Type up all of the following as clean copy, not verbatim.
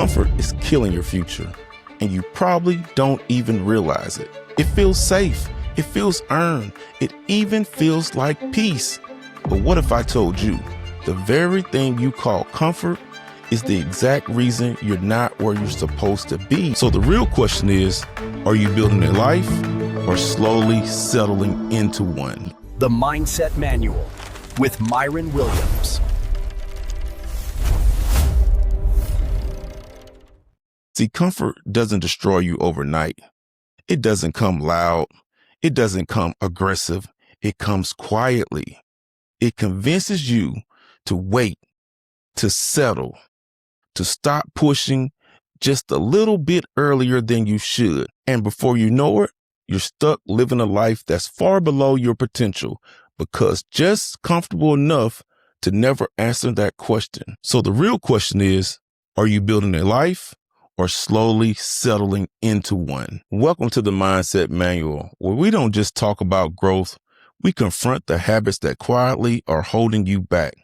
Comfort is killing your future, and you probably don't even realize it. It feels safe. It feels earned. It even feels like peace. But what if I told you the very thing you call comfort is the exact reason you're not where you're supposed to be? So the real question is, are you building a life or slowly settling into one? The Mindset Manual with Myron Williams. See, comfort doesn't destroy you overnight. It doesn't come loud. It doesn't come aggressive. It comes quietly. It convinces you to wait, to settle, to stop pushing just a little bit earlier than you should. And before you know it, you're stuck living a life that's far below your potential because just comfortable enough to never answer that question. So the real question is, are you building a life or slowly settling into one? Welcome to the Mindset Manual, where we don't just talk about growth, we confront the habits that quietly are holding you back.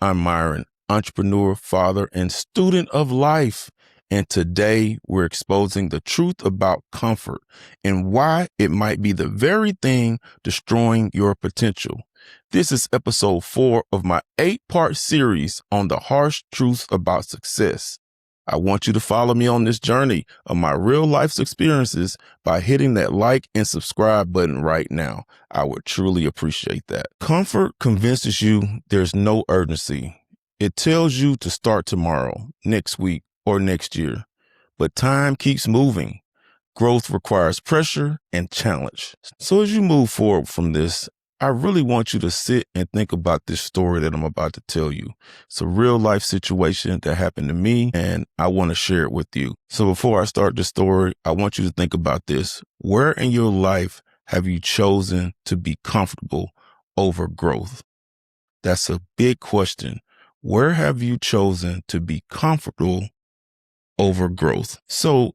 I'm Myron, entrepreneur, father, and student of life. And today we're exposing the truth about comfort and why it might be the very thing destroying your potential. This is episode 4 of my 8-part series on the harsh truths about success. I want you to follow me on this journey of my real life's experiences by hitting that like and subscribe button right now. I would truly appreciate that. Comfort convinces you there's no urgency. It tells you to start tomorrow, next week, or next year. But time keeps moving. Growth requires pressure and challenge. So as you move forward from this, I really want you to sit and think about this story that I'm about to tell you. It's a real life situation that happened to me, and I want to share it with you. So before I start the story, I want you to think about this. Where in your life have you chosen to be comfortable over growth? That's a big question. Where have you chosen to be comfortable over growth? So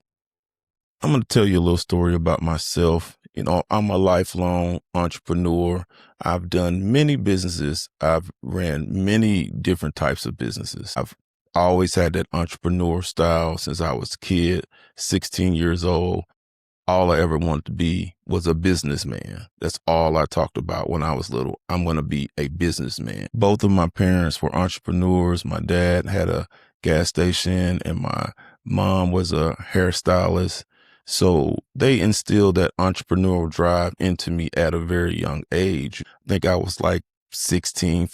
I'm going to tell you a little story about myself. You know, I'm a lifelong entrepreneur. I've done many businesses. I've ran many different types of businesses. I've always had that entrepreneur style since I was a kid, 16 years old. All I ever wanted to be was a businessman. That's all I talked about when I was little. I'm going to be a businessman. Both of my parents were entrepreneurs. My dad had a gas station and my mom was a hairstylist. So they instilled that entrepreneurial drive into me at a very young age. I think I was like 16.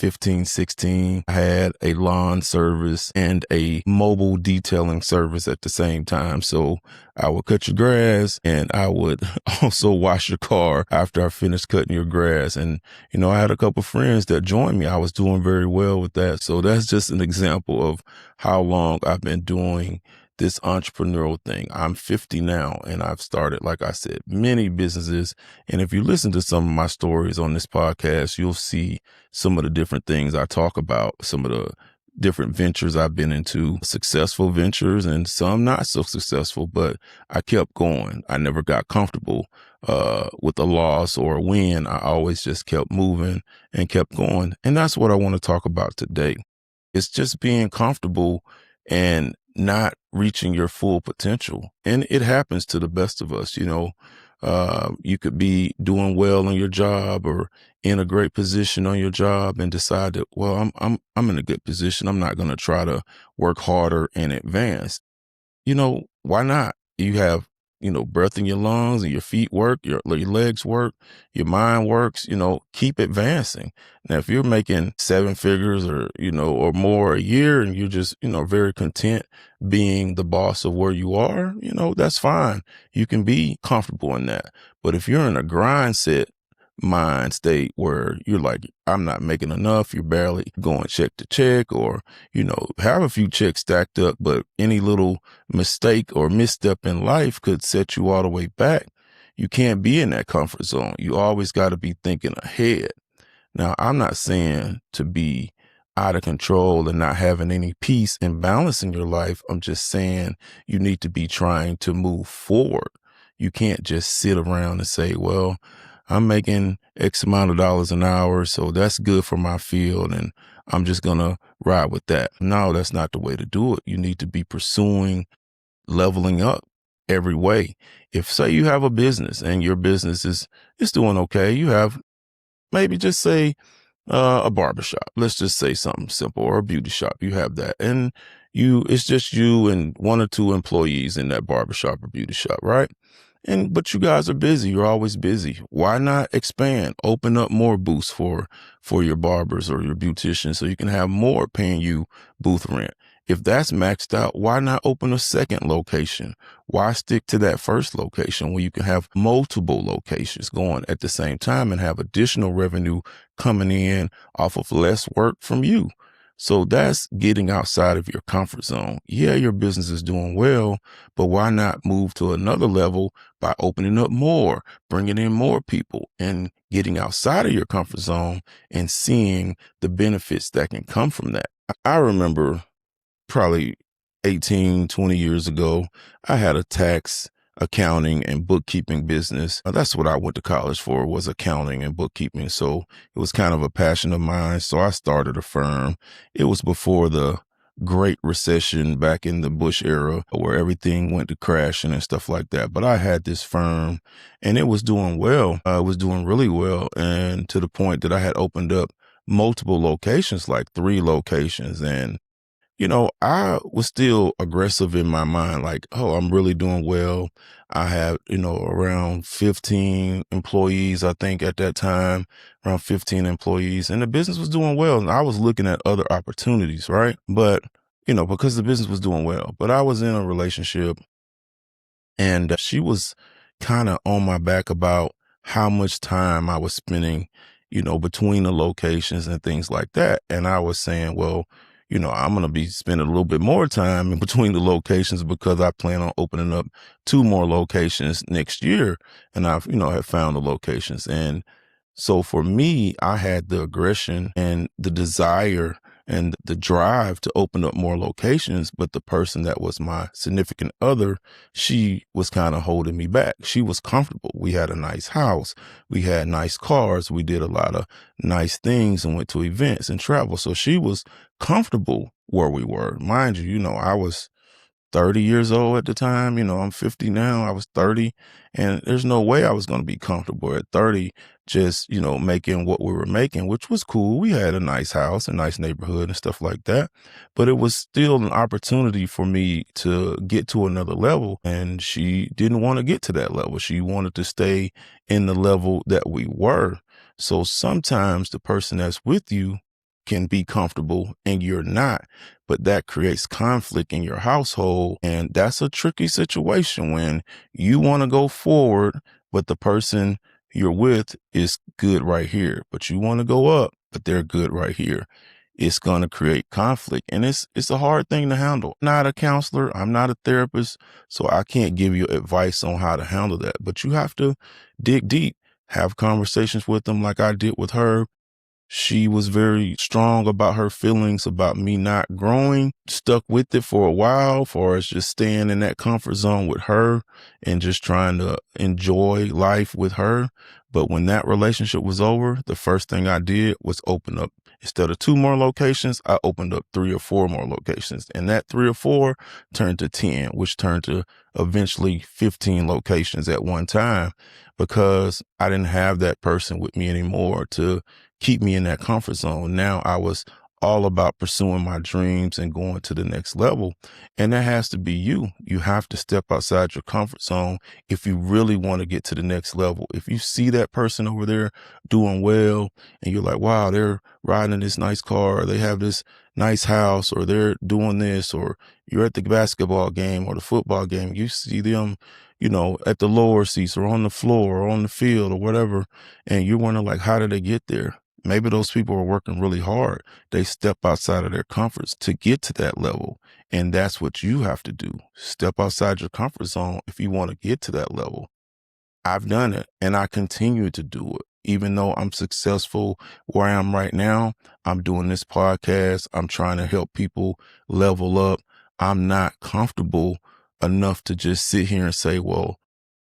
I had a lawn service and a mobile detailing service at the same time. So I would cut your grass and I would also wash your car after I finished cutting your grass. And, you know, I had a couple of friends that joined me. I was doing very well with that. So that's just an example of how long I've been doing this entrepreneurial thing. I'm 50 now, and I've started, like I said, many businesses. And if you listen to some of my stories on this podcast, you'll see some of the different things I talk about, some of the different ventures I've been into, successful ventures and some not so successful, but I kept going. I never got comfortable with a loss or a win. I always just kept moving and kept going. And that's what I want to talk about today. It's just being comfortable and not reaching your full potential. And it happens to the best of us. You know, you could be doing well on your job or in a great position on your job and decide that, well, I'm in a good position. I'm not going to try to work harder and advance. You know, why not? You have, you know, breath in your lungs and your feet work, your legs work, your mind works, you know, keep advancing. Now, if you're making 7 figures or, you know, or more a year and you're just, you know, very content being the boss of where you are, you know, that's fine. You can be comfortable in that. But if you're in a grind set mind state where you're like, I'm not making enough, you're barely going check to check, or, you know, have a few checks stacked up, but any little mistake or misstep in life could set you all the way back. You can't be in that comfort zone. You always got to be thinking ahead. Now, I'm not saying to be out of control and not having any peace and balance in your life. I'm just saying you need to be trying to move forward. You can't just sit around and say, well, I'm making X amount of dollars an hour, so that's good for my field, and I'm just going to ride with that. No, that's not the way to do it. You need to be pursuing leveling up every way. If say you have a business and your business is doing okay, you have maybe just say a barbershop. Let's just say something simple, or a beauty shop. You have that. And it's just you and one or two employees in that barbershop or beauty shop, right? But you guys are busy. You're always busy. Why not expand, open up more booths for your barbers or your beauticians so you can have more paying you booth rent? If that's maxed out, why not open a second location? Why stick to that first location when you can have multiple locations going at the same time and have additional revenue coming in off of less work from you? So that's getting outside of your comfort zone. Yeah, your business is doing well, but why not move to another level by opening up more, bringing in more people, and getting outside of your comfort zone and seeing the benefits that can come from that? I remember probably 18, 20 years ago, I had a tax, accounting, and bookkeeping business. That's what I went to college for, was accounting and bookkeeping. So it was kind of a passion of mine. So I started a firm. It was before the Great Recession back in the Bush era where everything went to crashing and stuff like that. But I had this firm and it was doing well. It was doing really well. And to the point that I had opened up multiple locations, like 3 locations. And I was still aggressive in my mind, like, oh, I'm really doing well. I have, around 15 employees, I think at that time, around 15 employees, and the business was doing well. And I was looking at other opportunities, right? But, because the business was doing well, but I was in a relationship and she was kind of on my back about how much time I was spending, between the locations and things like that. And I was saying, well, I'm going to be spending a little bit more time in between the locations because I plan on opening up 2 more locations next year. And I've, have found the locations. And so for me, I had the aggression and the desire and the drive to open up more locations. But the person that was my significant other, she was kind of holding me back. She was comfortable. We had a nice house. We had nice cars. We did a lot of nice things and went to events and travel. So she was comfortable where we were. Mind you, I was 30 years old at the time. I'm 50 now. I was 30, and there's no way I was going to be comfortable at 30 just, making what we were making, which was cool. We had a nice house, a nice neighborhood and stuff like that. But it was still an opportunity for me to get to another level. And she didn't want to get to that level. She wanted to stay in the level that we were. So sometimes the person that's with you can be comfortable and you're not, but that creates conflict in your household. And that's a tricky situation when you want to go forward, but the person you're with is good right here, but you want to go up, but they're good right here. It's going to create conflict, and it's a hard thing to handle. I'm not a counselor. I'm not a therapist, so I can't give you advice on how to handle that, but you have to dig deep, have conversations with them like I did with her. She was very strong about her feelings about me not growing, stuck with it for a while, for us just staying in that comfort zone with her and just trying to enjoy life with her. But when that relationship was over, the first thing I did was open up. Instead of 2 more locations, I opened up 3 or 4 more locations. And that 3 or 4 turned to 10, which turned to eventually 15 locations at one time because I didn't have that person with me anymore to keep me in that comfort zone. Now I was all about pursuing my dreams and going to the next level. And that has to be you. You have to step outside your comfort zone if you really want to get to the next level. If you see that person over there doing well and you're like, wow, they're riding in this nice car, or they have this nice house, or they're doing this, or you're at the basketball game or the football game, you see them, at the lower seats or on the floor or on the field or whatever. And you're wondering like, how did they get there? Maybe those people are working really hard. They step outside of their comforts to get to that level. And that's what you have to do. Step outside your comfort zone if you want to get to that level. I've done it and I continue to do it. Even though I'm successful where I am right now, I'm doing this podcast. I'm trying to help people level up. I'm not comfortable enough to just sit here and say, well,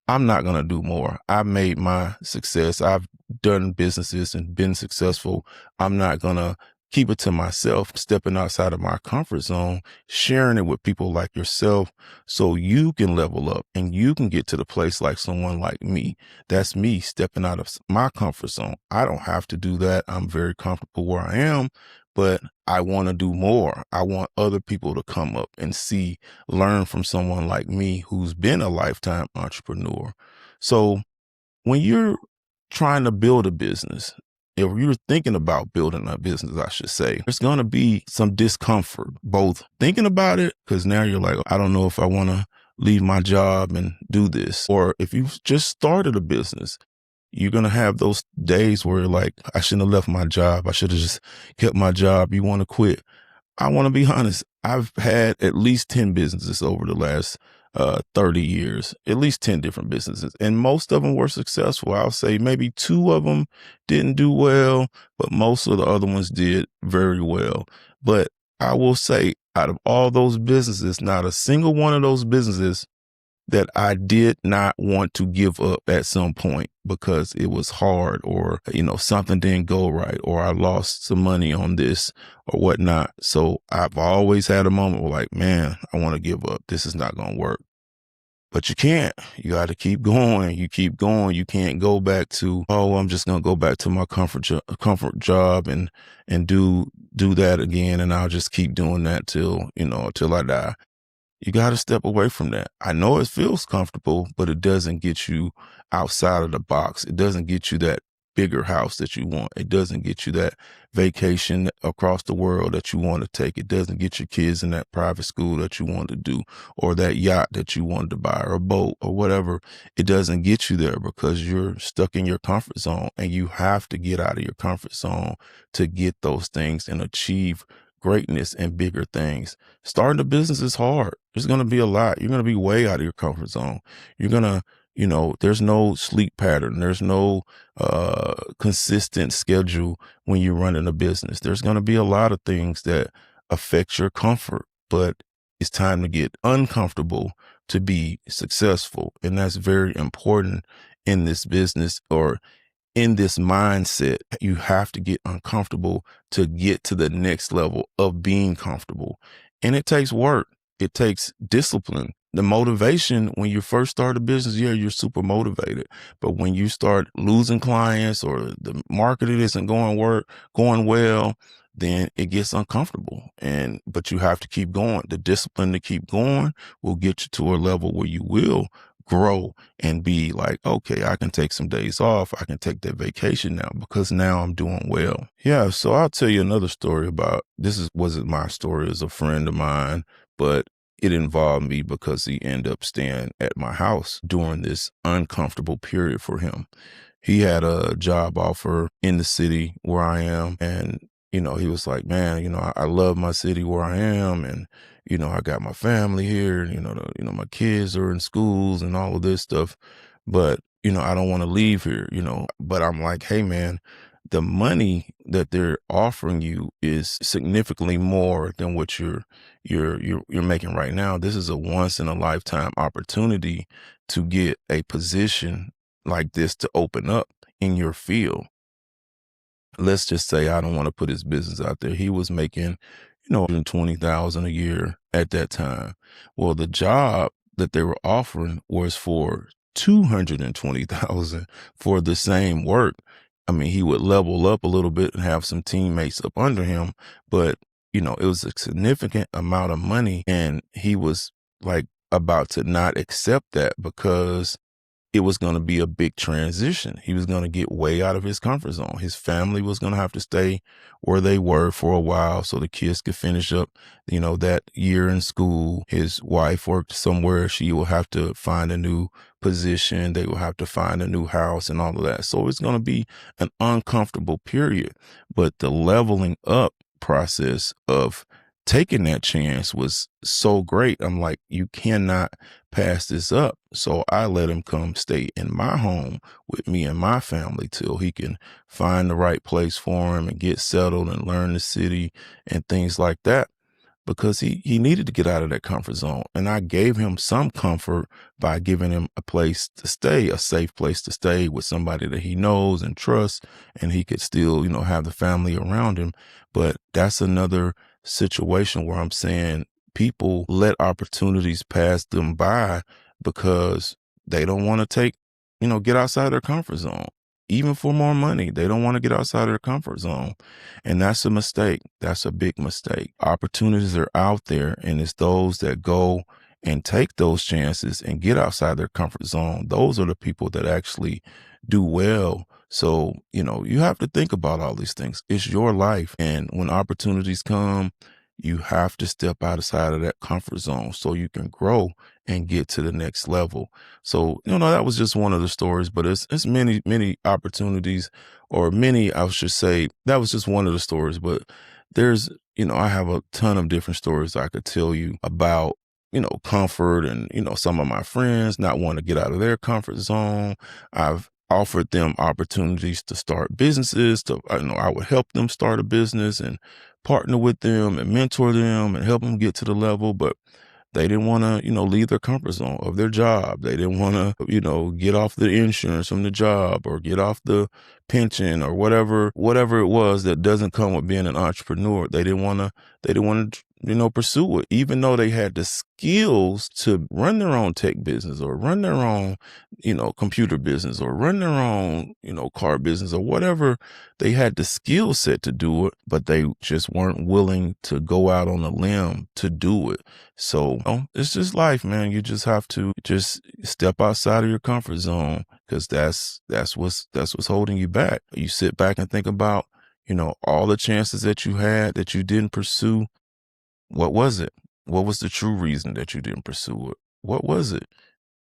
I'm not going to do more. I've made my success. I've done businesses and been successful. I'm not going to keep it to myself, stepping outside of my comfort zone, sharing it with people like yourself so you can level up and you can get to the place like someone like me. That's me stepping out of my comfort zone. I don't have to do that. I'm very comfortable where I am, but I want to do more. I want other people to come up and see, learn from someone like me who's been a lifetime entrepreneur. So when you're trying to build a business, if you're thinking about building a business, I should say, there's going to be some discomfort, both thinking about it, because now you're like, I don't know if I want to leave my job and do this. Or if you've just started a business, you're going to have those days where you're like, I shouldn't have left my job. I should have just kept my job. You want to quit. I want to be honest. I've had at least 10 businesses over the last 30 years, at least 10 different businesses. And most of them were successful. I'll say maybe 2 of them didn't do well, but most of the other ones did very well. But I will say out of all those businesses, not a single one of those businesses that I did not want to give up at some point because it was hard or, something didn't go right or I lost some money on this or whatnot. So I've always had a moment where like, man, I want to give up. This is not going to work. But you can't. You got to keep going. You keep going. You can't go back to, oh, I'm just going to go back to my comfort job and do that again. And I'll just keep doing that till I die. You got to step away from that. I know it feels comfortable, but it doesn't get you outside of the box. It doesn't get you that bigger house that you want. It doesn't get you that vacation across the world that you want to take. It doesn't get your kids in that private school that you want to do, or that yacht that you wanted to buy, or a boat or whatever. It doesn't get you there because you're stuck in your comfort zone, and you have to get out of your comfort zone to get those things and achieve greatness and bigger things. Starting a business is hard. There's going to be a lot. You're going to be way out of your comfort zone. You're going to, there's no sleep pattern. There's no consistent schedule when you're running a business. There's going to be a lot of things that affect your comfort, but it's time to get uncomfortable to be successful. And that's very important in this business, or in this mindset. You have to get uncomfortable to get to the next level of being comfortable. And it takes work. It takes discipline. The motivation when you first start a business, yeah, you're super motivated. But when you start losing clients or the marketing isn't going well, then it gets uncomfortable. But you have to keep going. The discipline to keep going will get you to a level where you will grow and be like, okay, I can take some days off. I can take that vacation now because now I'm doing well. Yeah. So I'll tell you another story about, wasn't my story, as a friend of mine, but it involved me because he ended up staying at my house during this uncomfortable period for him. He had a job offer in the city where I am. And, he was like, man, I love my city where I am. And, I got my family here, my kids are in schools and all of this stuff, but, I don't want to leave here, but I'm like, hey man, the money that they're offering you is significantly more than what you're making right now. This is a once in a lifetime opportunity to get a position like this to open up in your field. Let's just say I don't want to put his business out there. He was making, $120,000 a year at that time. Well, the job that they were offering was for $220,000 for the same work. I mean, he would level up a little bit and have some teammates up under him, but it was a significant amount of money, and he was like about to not accept that because it was going to be a big transition. He was going to get way out of his comfort zone. His family was going to have to stay where they were for a while so the kids could finish up, that year in school. His wife worked somewhere. She will have to find a new position. They will have to find a new house and all of that. So it's going to be an uncomfortable period. But the leveling up process of taking that chance was so great. I'm like, you cannot pass this up. So I let him come stay in my home with me and my family till he can find the right place for him and get settled and learn the city and things like that. because he needed to get out of that comfort zone. And I gave him some comfort by giving him a place to stay, a safe place to stay with somebody that he knows and trusts, and he could still, have the family around him. But that's another situation where I'm saying people let opportunities pass them by because they don't want to get outside their comfort zone. Even for more money, they don't want to get outside of their comfort zone. And that's a mistake. That's a big mistake. Opportunities are out there, and it's those that go and take those chances and get outside their comfort zone. Those are the people that actually do well. So, you have to think about all these things. It's your life. And when opportunities come, you have to step outside of that comfort zone so you can grow and get to the next level. So, that was just one of the stories, but it's many, many opportunities, or many, I should say, that was just one of the stories, but there's, I have a ton of different stories I could tell you about, comfort and, some of my friends not wanting to get out of their comfort zone. I've offered them opportunities to start businesses. I would help them start a business and partner with them and mentor them and help them get to the level, but they didn't want to, leave their comfort zone of their job. They didn't want to, get off the insurance from the job or get off the pension or whatever it was that doesn't come with being an entrepreneur. They didn't want to, pursue it, even though they had the skills to run their own tech business or run their own, computer business or run their own, car business or whatever. They had the skill set to do it, but they just weren't willing to go out on a limb to do it. So it's just life, man. You just have to just step outside of your comfort zone, because that's what's holding you back. You sit back and think about, all the chances that you had that you didn't pursue. What was it? What was the true reason that you didn't pursue it? What was it?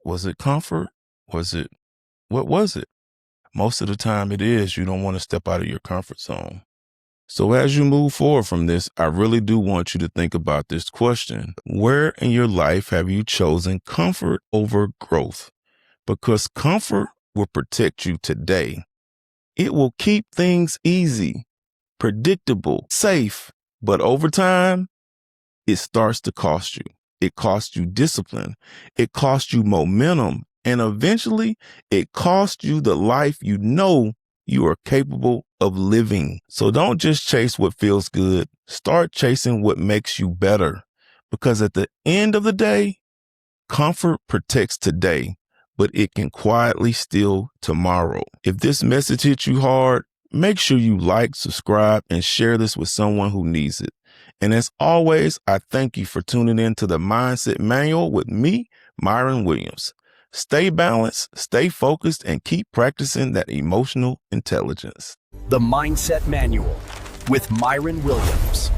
Was it comfort? What was it? Most of the time it is, you don't want to step out of your comfort zone. So as you move forward from this, I really do want you to think about this question. Where in your life have you chosen comfort over growth? Because comfort will protect you today. It will keep things easy, predictable, safe, but over time, it starts to cost you. It costs you discipline. It costs you momentum. And eventually, it costs you the life you are capable of living. So don't just chase what feels good. Start chasing what makes you better. Because at the end of the day, comfort protects today, but it can quietly steal tomorrow. If this message hits you hard, make sure you like, subscribe, and share this with someone who needs it. And as always, I thank you for tuning in to the Mindset Manual with me, Myron Williams. Stay balanced, stay focused, and keep practicing that emotional intelligence. The Mindset Manual with Myron Williams.